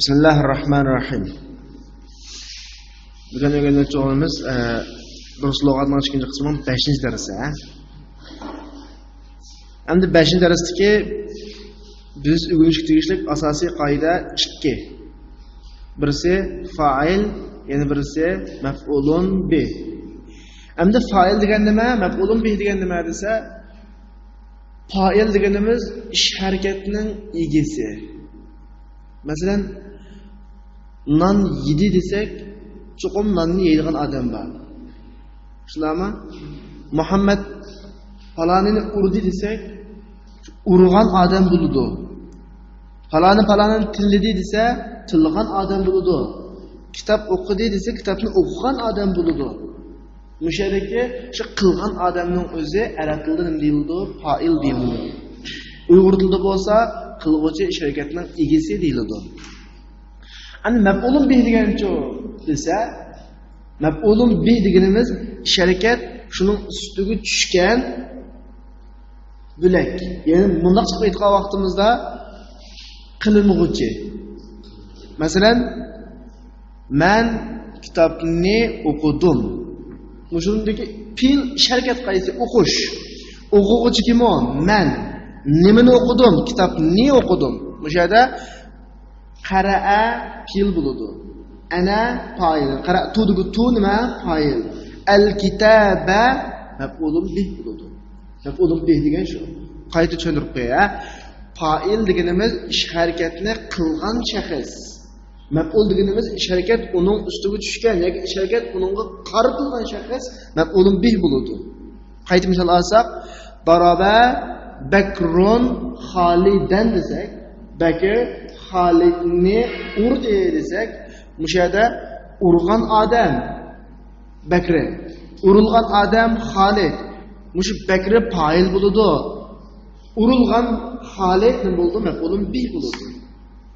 Bismillahirrahmanirrahim. Bugun o'rganmoqchi bo'lganimiz rus lug'atining ikkinchi qismi 5-darsi. Endi 5-darsdagi biz o'rganishga tegishli asosiy qoida 2. Birisi fa'il, yana birisi maf'ulun bih. Endi fa'il degan nima, maf'ulun bih degan nima desa, fa'il deganimiz ish harakatining egasi. Masalan, non yedi desek, chuqum nonni yeydigan odam bor. Shundaymi? Muhammad falonini urdi desek, urgan odam bo'ladi. Falonini tilladi desa, tilgan odam bo'ladi. Kitob o'qidi desa, kitobni o'qigan odam bo'ladi. Mushadagi shu qilgan odamning o'zi arab tilida nima deyiladi? Fa'il deyiladi. Uyg'ur tilida bo'lsa, qilg'uvchi ish harakatining egasi deyiladi. Ani maf'ulun bih degancha desa, maf'ulun bih deganimiz ish harakat shuning ustiga tushgan bo'lak. Ya'ni bundoq chiqib aytgan vaqtimizda qilinuvchi. Masalan, men kitobni o'qidim. Mushundagi fil ish harakat qaysi o'qish. O'quvchi kim o? Men nimani o'qidim? Kitobni o'qidim. Mushada qara'a fil bo'ladi. Ana fa'il. Qara'tu degi tu nima? Fa'il. Al-kitaba maf'ulun bih bo'ladi. Maf'ulun bih degan shu. Qayta tushuntirib qo'ya. Fa'il deganimiz ish harakatni qilgan shaxs. Maf'ul deganimiz ish harakat uning ustiga tushgan yoki ish harakat uningga qaratilgan shaxs maf'ulun bih bo'ladi. Qayta misol olsak, daraba Bakrun Xolidan desak, Bakr Xolidni urdi desak, mushada urgan odam Bakr, urilgan odam Xolid. Mush Bakr fa'il bo'ladi. Urilgan Xolid nima bo'ldi? Maf'ulun bih bo'ladi.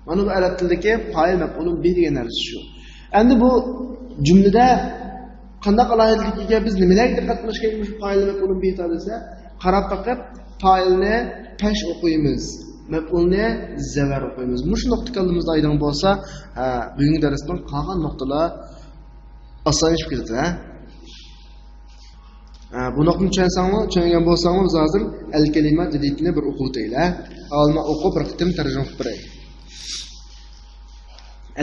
Mana bu arab tilidagi fa'il maf'ulun bih degan narsa shu. Endi bu jumlada qanday alohidligiga biz nimalarga diqqat qilish kerak shu fa'il maf'ulun bih desa, qarab faqat fa'ilni pesh o'qiymiz, maf'ulni zavar o'qiymiz. Mush nuqtalarimizni aydan bo'lsa, bugungi darsdan qolgan nuqtalar osonlashib ketadi. Bu nuqtani tushungan bo'lsangiz, biz hozir al-kalimat jadidni bir o'qitaylar. Alma o'qib bir qitim tarjima qilib beray.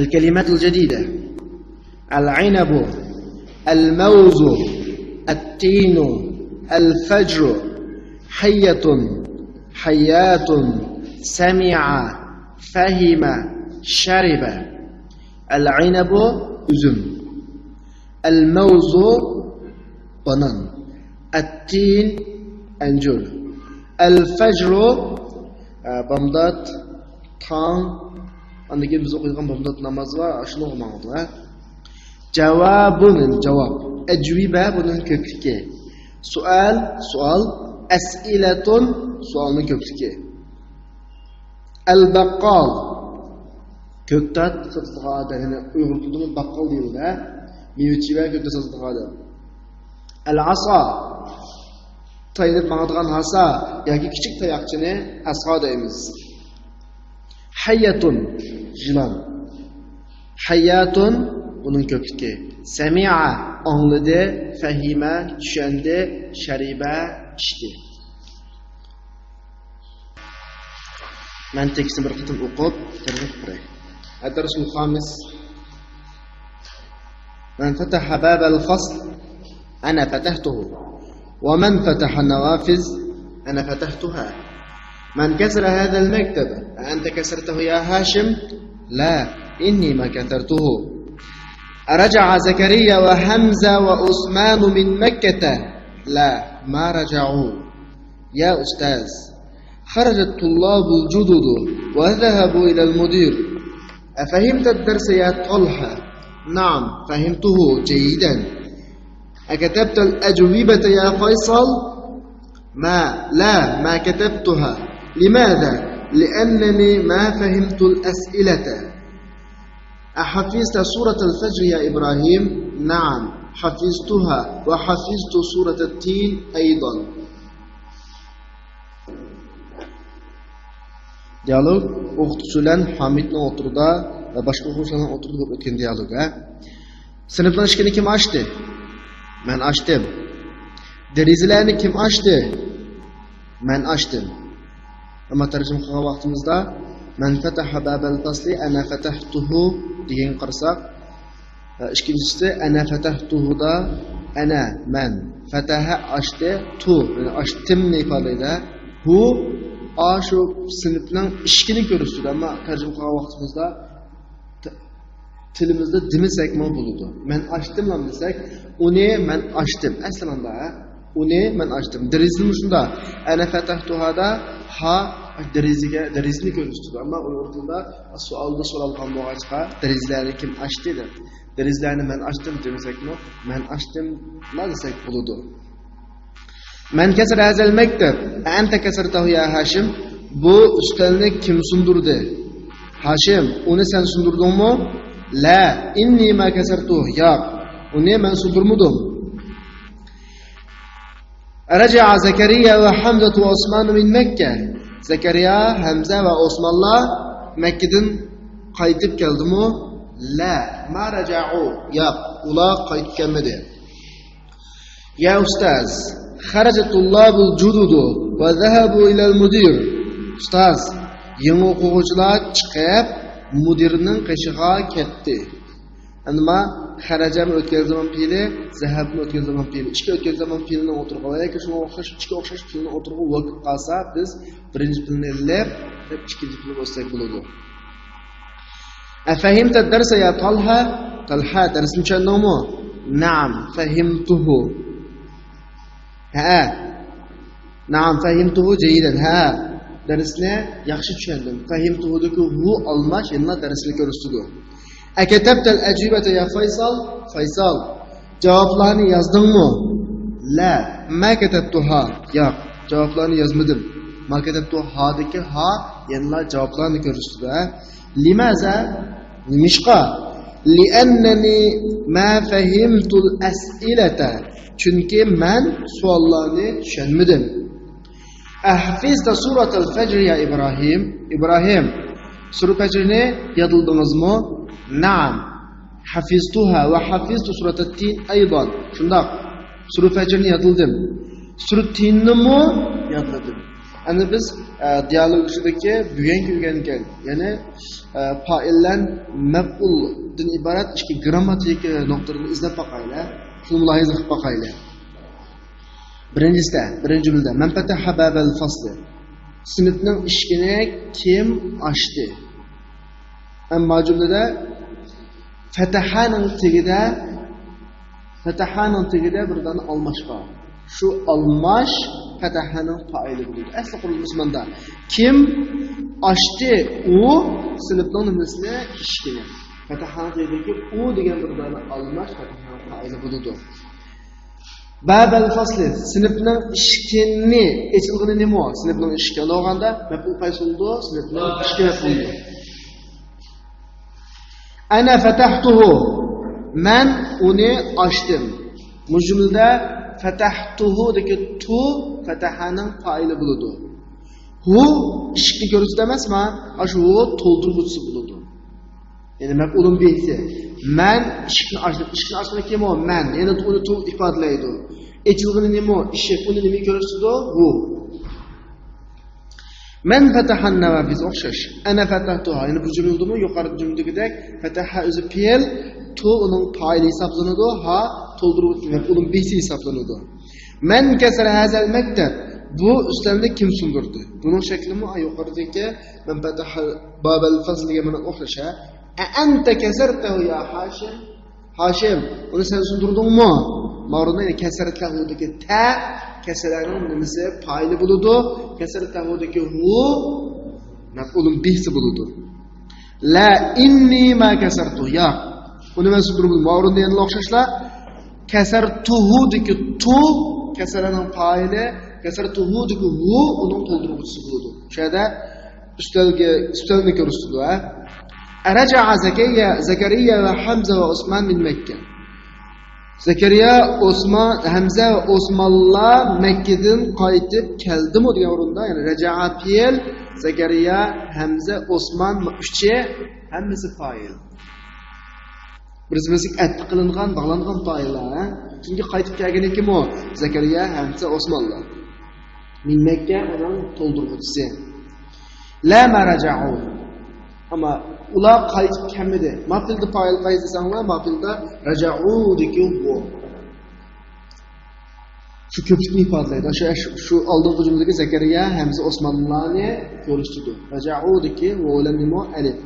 الكلمات الجديدة: العنب، الموز، التين، الفجر، حية، حيات، سمع، فهم، شرب. العنب üzüm، الموز banan، التين أنجر، الفجر bamdat tang. Andaki biz okuyan bamdat namaz var, şunu okumalıdır. Cevabın cevap, ecvibe bunun köklüğü. Sual, es'iletun sualın köklüğü. El-bakkal köktat satıdığı adam, yani Uygur'da bakkal diyorlar. Miyutçiler köktat satıdığı adam. El-asa tayinip mağdığın hasa, yani küçük tayakçını asa deyimiz. Hayyatun yılan. Hayyatun bunun köklüğü. Semi'a anladı, fehime düşendi, şeribe içti. Ben tekstini bir kıtım okup tercih buraya. Ad-darsul khamis. Men fetaha babal fasl ana fatahtuhu. Ve men fetaha nawafiz ana fatahtuha. من كسر هذا المكتب أنت كسرته يا هاشم؟ لا، إني ما كسرته. أرجع زكريا وحمزة وعثمان من مكة؟ لا، ما رجعوا. يا أستاذ، خرج الطلاب الجدد وذهبوا إلى المدير. أفهمت الدرس يا طلحة؟ نعم، فهمته جيدا. أكتبت الأجوبة يا فيصل؟ لا، ما كتبتها. لماذا؟ لأنني ما فهمت الأسئلة. أحفظت سورة الفجر يا إبراهيم؟ نعم، حفظتها وحفظت سورة التين أيضا. Diyalog o'qituvchilar Hamidning o'tirida va boshqa o'quvchilar o'tirib o'tgan dialog. Sinfning eshigini kim ochdi? Men ochdim. Derazalarni kim ochdi? Men ochdim. Ammo tarjima qilgan vaqtimizda man fataha babal fasli ana fatahtuhu degan qarasak, ikkinchisi ana fatahtuhuda ana man fataha ochdi, tu ochtimni ifodalaydi. Bu shu sinfning ishkini ko'rsatadi, ammo tarjima qilgan vaqtimizda tilimizda demasakmi bo'ladi. Men ochdim desak, uni men ochdim. Aslida uni men ochdim. Derizini shunda ana fatahtuhada ha derizini ko'rsatadi, ammo uning o'rnida savolda so'ralgan bo'g'achqa derizlarni kim ochdi deb. Derizlarni men ochdim demasakmi, men ochdim desak bo'ladi. Men kasar hazal maktab, anta kasartahu ya Hashim. Bu ustalni kim sundurdi? Hashim, uni sen sundurdingmi? La, inni ma kasartuhu. Yo'q, uni men sundurmadim. Raja'a Zakariya va Hamza va Osman min Makka. Zakariya, Hamza va Osmonlar Makkadan qaytib keldimi? La, ma raja'u. Yo'q, ular qaytib kelmadi. Ya ustaz, kharaja tullabul jududu va zahabu ila al-mudir. Ustaz, yangi o'quvchilar chiqib, mudirning qishig'iga ketdi. Ammo xarajam o'tgan zaman fe'li, zahabni o'tgan zaman fe'li, ikki o'tgan zaman fe'lini o'tirg'i va yoki shunga o'xshash ikki o'xshash fe'lni o'tirg'i vaqt qolsa, biz birinchi fe'lni ellab, ikkinchi fe'lni o'tsak bo'ladi. Afahimta darsa ya Talha? Talha darsni tushundingmi? Na'am, fahimtuhu. Ha. Na'am, fahimtuhu jayidan. Ha. Darsni yaxshi tushundim. Fahimtuhu-dagi hu almash yana darsni ko'rsatdi. Akatabtal ajibata ya Faysal? Faysal, javoblarni yozdingmi? La, ma katabtuha. Yo'q, javoblarni yozmadim. Ma katabtuha deki ha yana javoblarni ko'rsatdi. Limaza? Nimishqa? Li'annani ma fahimtul as'ilata. Chunki men savollarni tushunmadim. Ahfizta suratul fajr ya Ibrahim? Ibrahim, sura fajrni yodladingizmi? Naam. Hafiztuha va hafiztu suratat tin aydan. Shundoq, sura fajrni yodladim. Sura tinni yodladim. Endi biz dialog ishidagi bugungi o'rgangan, ya'ni fa'illan maf'uldan iborat ikki grammatik nuqtalarni izlab boqaylik. Shuni mulohaza qilib boqaylik. Birinchisi, birinchi jumlada man fataha babal fasli. Sinfning eshigini kim ochdi? Amma jumlada fatahaning tagida birdan almash bor. Shu almash fatahaning fa'ili bo'ladi. Asli qurilmasi manda. Kim ochdi? U sinfning nimasi? Eshigini. Fatahaning tagidagi u degan birdan almash fatahaning fa'ili bo'ladi. Babal fasli sinfning eshigini ochilgani nima? Sinfning eshigi olganda maf'ul qaysildi, sinfning eshigi bo'ldi. Ana fatahtuhu. Men uni ochdim. Bu jumlada fatahtuhu deki tu fatahaning fa'ili bo'ladi. Hu eshikni ko'rsatadi emasmi? Shu to'ldiruvchi bo'ladi. Ya'ni maf'ulun bihi. Men eshikni ochdim. Eshikni ochgan kim o? Men. Ya'ni uni tu ifodalaydi. Echilg'ini nima? Eshik uni nima ko'rsatadi? Hu. Men fatahan nawafiz o'xshash. Ana fatahtuha. Ya'ni bu jumladami? Yuqorgi jumladagidek fataha o'zi fe'l, tu uning fa'ili hisoblanadi, ha to'ldiruvchi maf'ulun bihi hisoblanadi. Men kasara hazal maktab. Bu ustalni kim sundurdi? Buning shaklimi yuqoridagi men fataha babal fasliga mana o'xshash. Anta kasartahu ya Hashim? Hashim, uni sen sundurdingmi? Ma'runa kasartahudagi ta kasaraning nimasi fa'ili bo'ladi. Kasartahudagi hu maf'ulun bihi bo'ladi. La inni ma kasartu. Ya. Uni men sundurdim. Ma'runa yana o'xshashlar. Kasartuhudagi tu kasaraning fa'ili, kasartuhudagi hu uning to'ldiruvchisi bo'ladi. Shunda ustalni ko'rsatdi. Raja'a Zakariya va Hamza va Osman min Makka. Zakariya, Osman, Hamza va Osmonlar Makkadan qaytib keldimi degan o'rinda, ya'ni raja'a fe'l, Zakariya, Hamza, Osman uchi hammasi fa'il. Birisi atli qilingan, bog'langan fa'illar. Chunki qaytib kelgan kim o? Zakariya hamsa Osmonlar. Min Makka uning to'ldiruvchisi. La maraja'u. Amma ular qaytib kelmadi. Mafilda fa'il qaysi desanglar, mafilda raja'u degan bu. Şu köpükni ifadelaydi. Şu aldığımız cümledeki Zekeriya hamza Osmanlılarni ko'rishdi. Raja'udiki va ulanimo alif.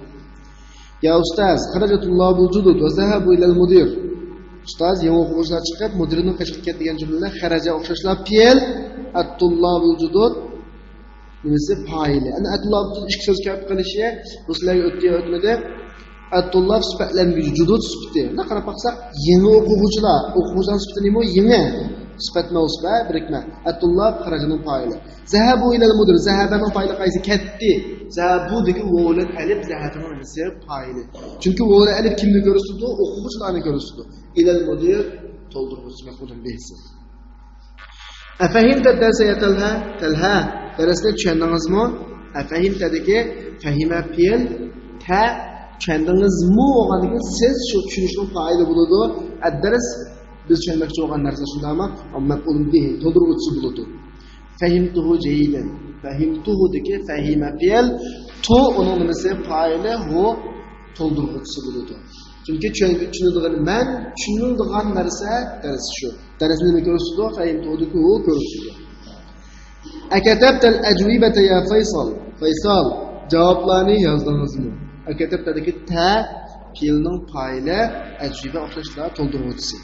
Ya ustaz, xarajatulloh vujudud va zahabu ila al-mudir. Ustaz, yangi o'quvchilar chiqib, mudirni qo'shib ketgan jumlalar xaraja o'xshashlar fe'l, at-tulloh vujudud nimasi fa'ili. Ana at-tulloh ikki so'z kelib qilishi ruslarga o'tmadi. At-tulloh sifatlangan vujudud sifati. Buna qarab baqsak, yangi o'quvchilar sifati nima? Yangi sifat mavsuba birikma. At-tullab xarajaning fa'ili. Zahabu ila al-mudir. Zahabaning fa'ili qaysi? Ketdi. Zahabu degi vovlan alif zahabaning nimasi fa'ili. Chunki vovlan alif kimni ko'rsatdi? O'quvchilarni ko'rsatdi. Ila al-mudir to'ldiruvchi maf'ulun bihi. Afahimta darsa yatalha talha. Darsni tushundingizmi? Afahimta degi fahima fi'l ta tushundingizmi o'g'anligi siz shu tushunishning fa'ili bo'ladi. Ad-dars biz tushunmoqchi bo'lgan narsa shundami? Maf'ul bihi to'ldiruvchi bo'ladi. Fahimtuhu jayidan. Fahimtuhu degi fahima fi'l to uning nimasi fa'ili hu to'ldiruvchi bo'ladi. Chunki tushunadigan men tushunadigan narsa dars shu. Darsni nima ko'rsatdi? Fahimtuhu degi u ko'rsatdi. Akatabtal ajwibata ya Faysal. Faysal javoblarni yozdingizmi? Akatabta degi ta fi'lning fa'ili ajwiba o'xshashlar to'ldiruvchisi.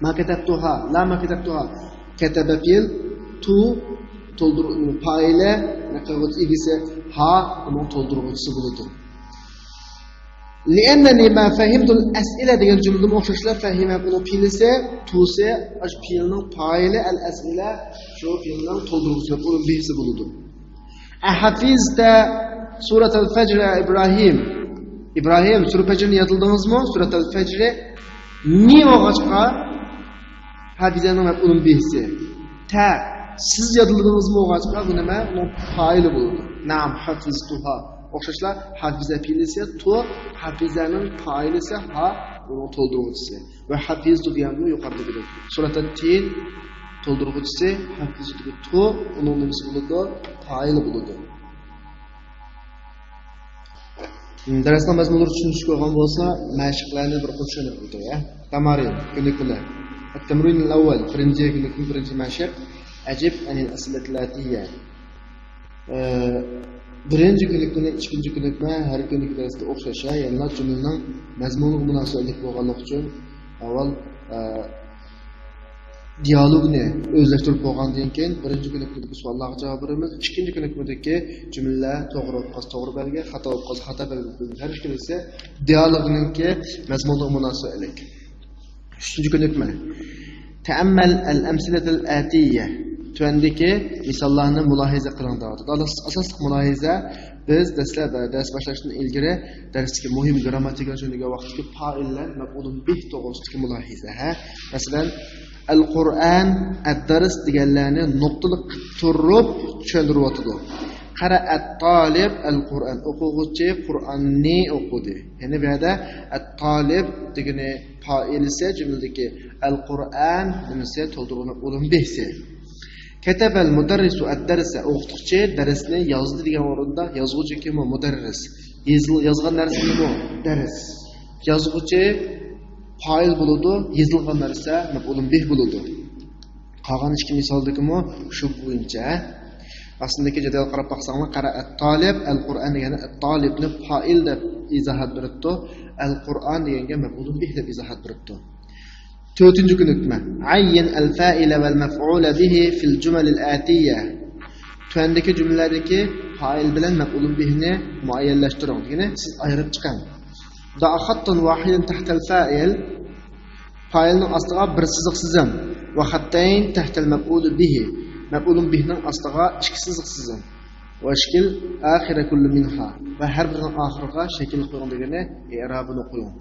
Ma katabtuha, la ma katabtuha. Kataba fi'l, tu to'ldiruvchi fa'ili, naqavat igisi ha uning to'ldiruvchisi bo'ladi. Li'annani ma fahimtu al-as'ila degan jumladan o'xshashlar fahima buni fi'lisi, tu'si ash fi'lning fa'ili al-as'ila shu fi'lning to'ldiruvchisi bo'lib bihsi bo'ladi. Ahafizda surat al-Fajr Ibrohim. Ibrohim surat al-Fajrni yodladingizmi? Surat al-Fajr ni o'g'achqa hafizaning maf'ulun bihsi. Ta siz yodladingizmi o'g'achqa bu nima? Uning fa'ili bo'ladi. Na'am hafiztuha. O'xshashlar hafiza fi'lisi tu hafizaning fa'ilisi ha uning to'ldiruvchisi. Va hafiztu deganni yuqorida bildik. Surat al-Tin to'ldiruvchisi hafiztu tu uning nimasi bo'ladi? Fa'ili bo'ladi. Darsni mazmunini tushunishga olgan bo'lsa, mashqlarni bir qo'shilib o'tdi, ya. Tamarin, kunliklar. At-tamrin al-awwal, birinchi mashq. Ajib anil as'ilat al-atiyya. Birinchi kunlikni, ikkinchi kunlikma har kunlik darsda o'xshasha, ya'ni jumlaning mazmuniga munosabatli bo'lganligi uchun avval dialogni o'zlashtirib bo'lgandan keyin birinchi kunlikdagi savollarga javob beramiz. Ikkinchi kunlikdagi jumlalar to'g'ri belgi, xato belgi. Har ikkalasi dialogninki mazmuniga munosabatli. Uchinchi kunlikma. Ta'ammal al-amsilat al-atiyya. Tuandagi misollarni mulohaza qiling deydi. Asosiy mulohaza biz dars boshlashdan ilgari darsga muhim grammatik uchunga vaqtga fa'illar maf'ulun bih to'g'risidagi mulohaza. Masalan, al-Qur'an ad-dars deganlarni nuqtali turib tushuntiryapti. Qara at-talib al-Qur'an o'quvchi Qur'onni o'qidi. Ya'ni bu yerda at-talib degani fa'ilisi jumladagi al-Qur'an nimasi to'ldirib bo'lib bihsi. Kataba al-mudarrisu ad-darsa o'qituvchi darsni yozdi degan o'rinda yozuvchi kim? Mudarris. Yozgan narsa nima? Dars. Yozuvchi fa'il bo'ladi, yozilgan narsa maf'ulun bih bo'ladi. Qolgan ikki misoldagimi shu bo'yicha aslidagi jadval qarab baqsanglar qara at-talib al-Qur'an degani at-talibni fa'il deb izohat beribdi, al-Qur'an deganga maf'ulun bih deb izohat beribdi. To'rtinchi kunlikma. Ayyin al-fa'ila wal maf'ula bihi fil jumal al-atiyya. Tuandagi jumladagi fa'il bilan maf'ulun bihni muayyanlashtiring. Ya'ni siz ayirib chiqing. Da'a xattan wahidan tahta al-fa'il. Fa'ilning ostiga bir chiziq chizing. Va xattayn tahta al-maf'ul bihi. Maf'ulun bihning ostiga ikki chiziq chizing. Va shakl akhira kulli minha. Va har birining oxiriga shakl qo'ying degani i'robini qo'ying.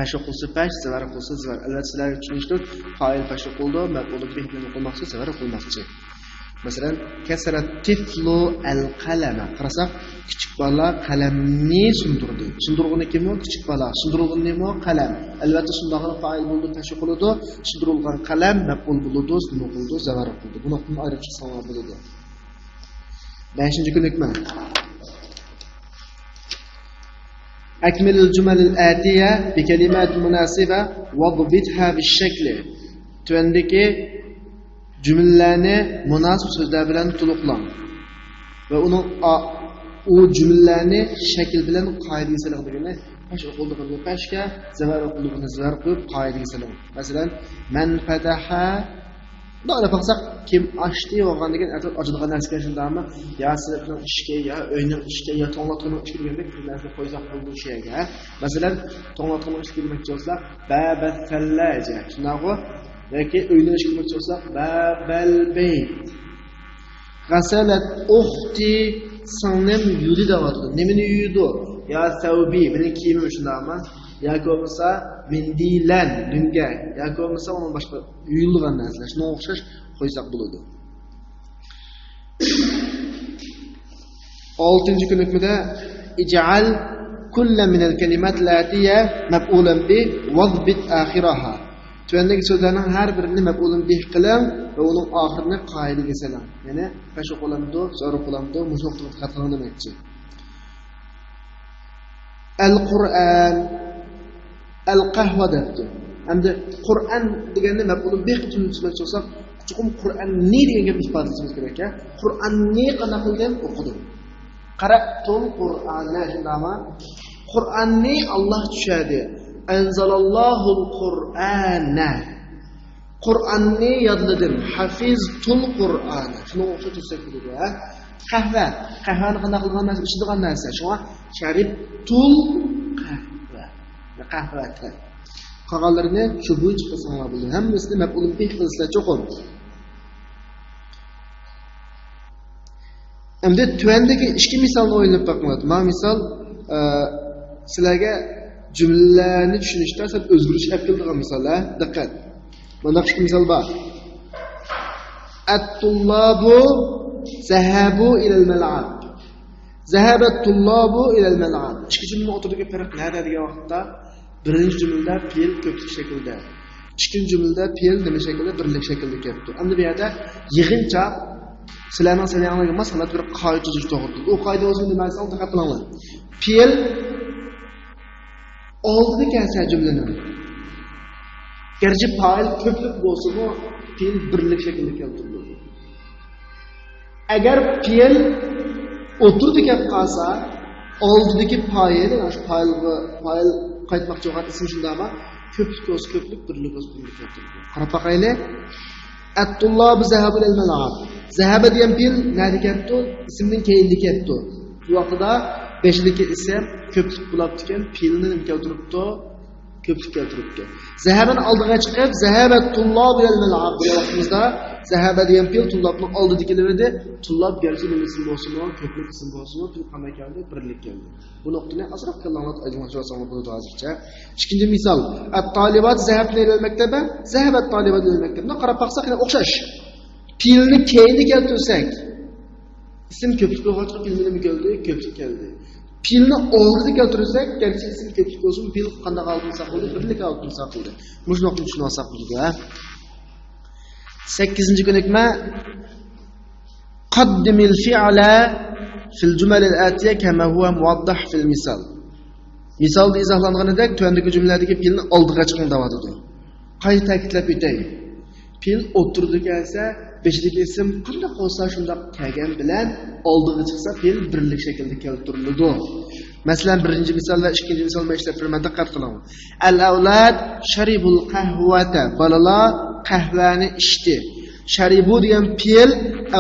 Paşa qilsa pash, zavara qilsa zavar. Albatta sizlar tushunishdir. Fa'il paşa qildi, maf'ul bih bilan o'qilmoqchi, zavara qilmoqchi. Masalan, kasara tiflu al-qalama. Qarasak, kichik bola qalamni sundirdi. Sundirg'ini kim u? Kichik bola. Sundirg'ini nima? Qalam. Albatta shundaqli fa'il bo'ldi, tashviq qiladi. Sundirilgan qalam maf'ul bo'ladi, nima qildi? Zavar qildi. Buni ayirib chiqsam bo'ladi. 5-ko'nikma. أكمل الجمل الآتية بكلمات مناسبة وضبطها بالشكل. Tuvandagi jumlalarni munosib so'zlar bilan to'liqlang va u jumlalarni shakl bilan qoidaga soling degani pash o'qildig'ini pashga, zavar o'qildig'ini zavar qo'yib qoidaga soling. Masalan, man fataha Doğru baksak kim açtı olgan degan atot ochadigan narsaga shundami? Ya sizlar bilan ishga, ya uyning ishga, ya to'nglatqinning ishga kelgandek bir narsa qo'ysak bo'ldi sheyga. Masalan, to'nglatqinning ishga kelmoqchi bo'lsak, baba sallaja. Shunaqo yoki uyning ishga kelmoqchi bo'lsak, babal bayt. Ghasalat ukhti singlim yudi deyapti. Nimani yuydi? Ya savbi, mening kiyimim shundaqmi? Yoki bo'lmasa mindilan dunga yoki bo'lmasa uni boshqa yuyilgan narsalar shunga o'xshash qo'ysak bo'ladi. 6-ko'nikmada ij'al kull min al-kalimat al-atiya maf'ulan bi wadbit akhiraha. Tuvandagi so'zlarning har birini maf'ulan bih qiling va uning oxirini qoidaga soling. Ya'ni fashu qo'lamdo, zarf qo'lamdo, mushnoqni qatqan demakchi. Al-Qur'an al-qahva debdi. Endi Qur'on deganda maf'ul bih tushuntirmoqchi bo'lsak, chuqur Qur'onni degan gapni ifodalashimiz kerak-a. Qur'onni qanday qilgan o'qidim. Qara'tul Qur'ana shundami? Qur'onni Alloh tushadi. Anzalallohul Qur'ana. Qur'onni yodladim. Hafiztul Qur'ana. Shuni o'qitsak bo'ladi-a. Qahva. Qahvani qanday qilgan narsa, ichadigan narsa. Shunga sharibtul qahva. Qolganlarini shu bo'yicha qilsanglar bo'ladi. Hammasini maf'ul bih qilsanglar cho'qim. Endi tuvandagi ikki misolni o'ylab boqmaydi. Men misol sizlarga jumlalarni tushunishda sal o'zgarish olib keladigan misollar. Diqqat. Mana ikki misol bor. At-tullabu zahabu ila al-mal'ab. Zahaba at-tullabu ila al-mal'ab. Ikki jumla o'rtadagi farq nima degan vaqtda birinchi jumlada fe'l ko'plik shaklida, ikkinchi jumlada fe'l nima shaklda, birlik shaklda kelibdi. Endi bu yerda yig'incha sizlarning sanayotgan masalat bir qoida tuzish to'g'ri. U qoida o'zini nimasi diqqat qilinglar. Fe'l oldida kelsa jumlani. Garchi fa'il ko'plik bo'lsa-mu, fe'l birlik shaklda keltiriladi. Agar fe'l o'tirdi kelib qolsa, oldidagi fa'il, o'sha fa'il qaytmoqchi bo'lgan ism shundami? Ko'plik o'z ko'plik, birlik o'z birlik keltiradi. Qarab boqaylik. At-tullab zahabu al-mal'ab. Zahaba degan fe'l nari ketdi? Ismning keyinda ketdi. Bu vaqtda beshdagi ism ko'plik bo'lib ekan, fe'lni nima keltiribdi? Ko'plik keltiribdi. Zahabani oldiga chiqib, zahabat tullab al-mal'ab deyapmizda, zahaba degan fe'l tullabning oldida keladi. Tullab garchi ism bo'lsa-mu, ko'plik ism bo'lsa-mu, fe'l qanday keldi? Birlik keldi. Bu nuqtani azroq qilinglar aytmoqchi bo'lsam bo'ladi hozircha. Ikkinchi misol, at-talibat zahabna ila al-maktaba, zahabat talibat ila al-maktaba. Qarab baqsak, o'xshash. Fe'lni keyinga keltirsak, ism ko'plik bo'lgach, fe'lni nima keldi? Ko'plik keldi. Fe'lni oldida keltirsak, garchi ism ko'plik bo'lsa, fe'l qanday oldin saqladi? Birlik oldin saqladi. Mush nuqtani tushunib olsak bo'ladi. 8-ko'nikma qaddimil fi'la fil jumal al-atiya kama huwa muwaddah fil misal. Misolda izohlanganidek tuvandagi jumladagi fe'lni oldiga chiqing deyapti. Qayta ta'kidlab o'tay. Fe'l o'tirdi kelsa, beshdagi ism qanday qolsa shunday kelgan bilan oldiga chiqsa fe'l birlik shaklda keltiriladi. Masalan, birinchi misol va ikkinchi misolni ishlab beraman, diqqat qiling. Al-avlad sharibul qahwata. Balalar qahvani ichdi. Sharibu degan fe'l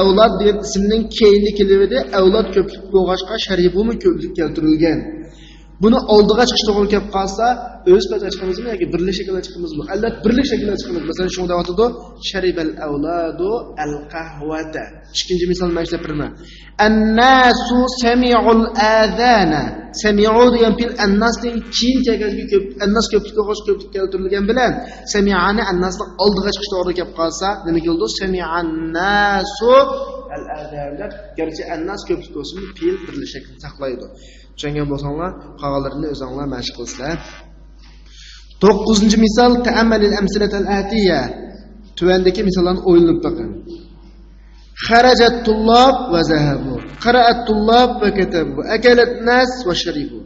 avlod degan ismning keyinga keladi. Avlod ko'plik bo'lg'achqa sharibumi ko'plik keltirilgan. Buni oldiga chiqish to'g'ri kelib qolsa, o'z paytida chiqamizmi yoki birlik shaklda chiqamizmi? Albatta birlik shaklda chiqamiz. Masalan, shunda aytadi, sharibal avladu al-qahwata. Ikkinchi misolni ishlab beraman. An-nasu sami'ul adana. sami'u degan fe'l annasning keyin kelganligi ko'p, annas ko'plikka qo'shib ko'plik keltirilgan bilan sami'ani annasning oldiga chiqish to'g'ri kelib qolsa, nima keldi? Sami'annasu al-adab. Garchi annas ko'plik bo'lsin, fe'l birli shaklni saqlaydi. Tushungan bo'lsanglar, qog'ozlarini o'zinglar mashq qilsizlar. 9-misol ta'ammalil amsilatal atiya. Tuvandagi misollarni o'ylanib boqing. Kharajat tullab va zahabu. Qara'at tullab va katabu. Akalat nas va sharibu.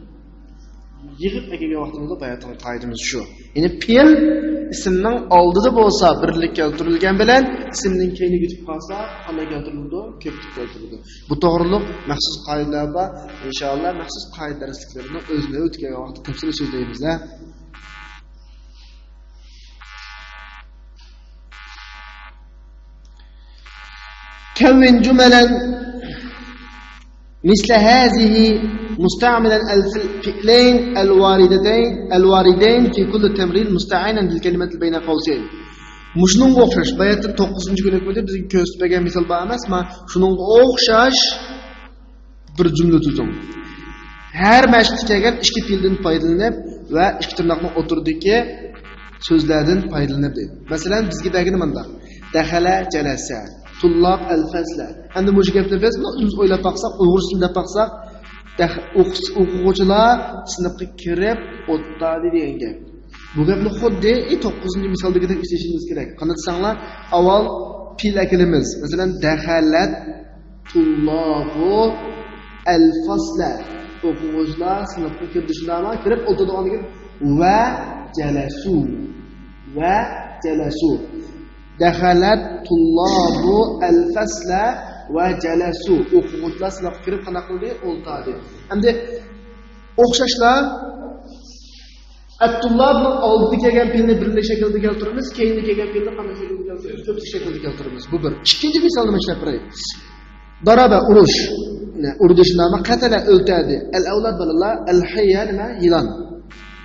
Yig'ib akaga vaqtimizda bayatning qoidamiz shu. Ya'ni fe'l ismning oldida bo'lsa birlik keltirilgan bilan ismning keyiniga yetib qolsa qanday keltiriladi? Ko'plik keltiriladi. Bu to'g'riliq maxsus qoidalar bor. Inshaalloh maxsus qoida darsliklarini o'zini o'tgan vaqtda tafsil so'zlaymiz. كون جملا مثل هذه مستعملا الفعلين الواردين في كل تمرين مستعينا بالكلمات بين قوسين. Muşunun oxşaş, bayatda 9-cu günlükmede bizim köstübegen misal var emas, ama şunun oxşaş bir cümle tuzun. Her məşqdə kelgan iki fe'ldən faydalanıb və iki tırnaqla oturdiki sözlərdən faydalanıb deyil. Məsələn, bizə dəqiq nimanda? Dəxələ, cələsə, tullab, əl-fəzlə. Həndə bu gəpdə biz özümüz oylab baxsaq, Uyğursunda baxsaq, o'quvchilar sinfga kirib o'tadi degan gap. Bu gapni xuddi 9-misaldagidek ishlashingiz kerak. Qanday desanglar, avval fe'l akilimiz. Masalan, dakhalat tullabu al-fasla. O'quvchilar sinfga kirdi shundami? Kirib o'tiradigan va jalasu. Dakhalat tullabu al-fasla va jalasu. O'quvchilar sinfga kirib qanaqa qildi? O'tirdi. Endi o'xshashlar At-tullabning oldiga kelgan fe'lni birlik shaklda keltiramiz, keyinga kelgan fe'lni qanday shaklda keltiramiz? Ko'plik shaklda keltiramiz. Bu bir. Ikkinchi misolni ishlab ko'raylik. Daraba urush. Urdish nomi qatala o'ltadi. Al-avlad balalar, al-hayya nima? Yilon.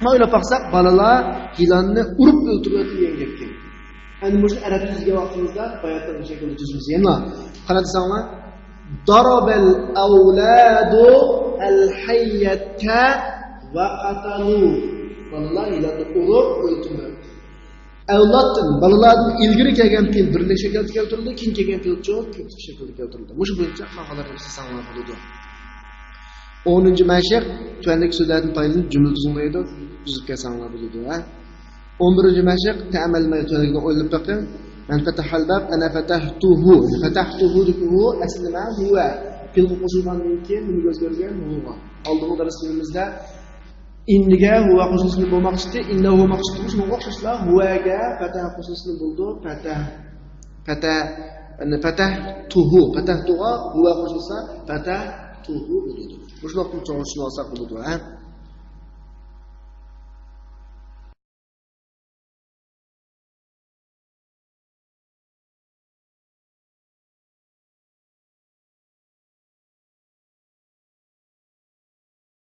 Mana o'ylab baxsak, balalar yilonni urib o'ltirayotgan gapga. Endi bu arab tuzga vaqtimizda bayatdan shaklda tuzimiz. Yana qana desanglar, darabal avladu al-hayyata va qatalu. Balalar yilonni urib o'ltirdi. Avloddan balalarning ilgari kelgan fe'l birlik shaklda keltirildi, keyin kelgan fe'l ko'plik shaklda keltirildi. Mush bo'yicha qog'ozlarni sanalib bo'ladi. 10-mashq tuandagi so'zlardan foydalanib jumla tuzilmaydi, tuzibga sanalib bo'ladi. 11-mashq ta'ammalmay tuandagidan o'ylab topdim. Man fatahal bab ana fatahtuhu. Fatahtuhu dikuhu asli ma huwa. Fe'l qo'shilgandan keyin nima o'zgargan? Huwa. Oldingi darslarimizda İndiga huwa qo'shilishni bo'lmoqchi, inna huwa maqsud shunga o'xshashlar huwaga fatah qo'shilishni bo'ldi, fatahtuhu huwa qo'shilsa fatahtuhu bo'ladi. Bu shunday tushunib olsak bo'ladi.